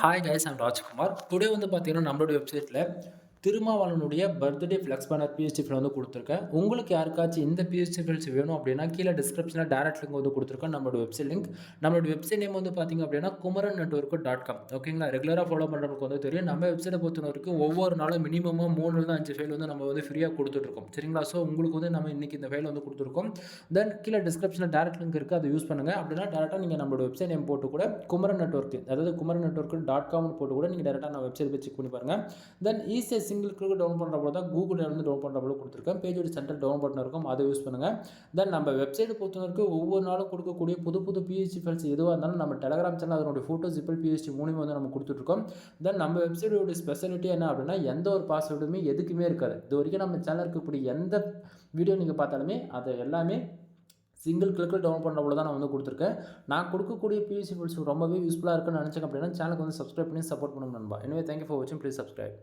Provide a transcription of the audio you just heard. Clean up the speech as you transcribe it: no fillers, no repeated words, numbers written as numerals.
Hi guys I'm Rajkumar. Today வந்து பார்த்தீங்கன்னா நம்மளுடைய வெப்சைட்டில் திருமாவளவனுடைய birthday flex banner PSD file வந்து கொடுத்துருக்கேன். உங்களுக்கு யாருக்காச்சும் இந்த பிஎஸ்டி ஃபைல்ஸ் வேணும் அப்படின்னா கீழே டிஸ்கிரிப்ஷனில் டேரக்ட் லிங்க் வந்து கொடுத்துருக்கேன். நம்மளோட வெப்சைட் லிங்க். நம்மளோட வெப்சைட் நேம் வந்து பார்த்தீங்க அப்படின்னா குமரன் நெட்வொர்க்.com. ஓகேங்களா? ரெகுலராக ஃபாலோ பண்ணுறவங்களுக்கு வந்து தெரியும். நம்ம வெப்சைட்டை பொறுத்த வரைக்கும் ஒவ்வொரு நாளும் மினிமமாக 3லேருந்து 5 ஃபைல் வந்து நம்ம வந்து ஃப்ரீயாக கொடுத்துட்ருக்கோம். சரிங்களா? ஸோ உங்களுக்கு வந்து நம்ம இன்றைக்கி இந்த ஃபைல் வந்து கொடுத்துருக்கோம். தென் கீழே டிஸ்கிரிப்ஷனில் டேரக்ட் லிங்க் இருக்குது, அதை யூஸ் பண்ணுங்கள். அப்படின்னா டேரெக்டாக நீங்கள் நம்மளோட வெப்சைட் நேம் போட்டு கூட குமரன் நெட்வொர்க், அதாவது குமரன் நெட்வொர்க்.com போட்டு கூட நீங்கள் டேரெக்டாக நம்ம வெப்சைட் போய் செக் பண்ணி பாருங்கள். தென் ஈஸியாக சிங்கிள் கிளிக் டவுன் பண்ணுற போது தான் கூகுள் வந்து டவுன் பண்ணுற போல கொடுத்துருக்கேன். பேஜோட சென்டர் டவுன் பட்டன் இருக்கும், அதை யூஸ் பண்ணுங்கள். தென் நம்ம வெப்சைட்டை பொறுத்தவரைக்கும் ஒவ்வொரு நாளும் கொடுக்கக்கூடிய புது புது பிஹெச்டி ஃபைல்ஸ் எதுவாக இருந்தாலும் நம்ம டெலகிராம் சேனல் அதனுடைய ஃபோட்டோ ஜிப்பிள் பிஹெச்டி மூலியமாக வந்து நம்ம கொடுத்துட்ருக்கோம். தென் நம்ம வெப்சைட்டோட ஸ்பெஷாலிட்டி என்ன அப்படின்னா எந்த ஒரு பாஸ்வேர்டுமே எதுக்குமே இருக்காது. இது வரைக்கும் நம்ம சேனலுக்கு இப்படி எந்த வீடியோ நீங்கள் பார்த்தாலுமே அதை எல்லாமே சிங்கிள் கிளிக்கில் டவுன் பண்ணுற போல தான் நான் வந்து கொடுத்துருக்கேன். நான் கொடுக்கக்கூடிய பிஹெச்டி ஃபைல்ஸ் ரொம்பவே யூஸ்ஃபுல்லாக இருக்குன்னு நினச்சேன் அப்படின்னா சேனலுக்கு வந்து சப்ஸ்கிரைப் பண்ணி சப்போர்ட் பண்ணுங்க நண்பா. எனவே தேங்க்யூ ஃபார் வாட்சிங். Please subscribe.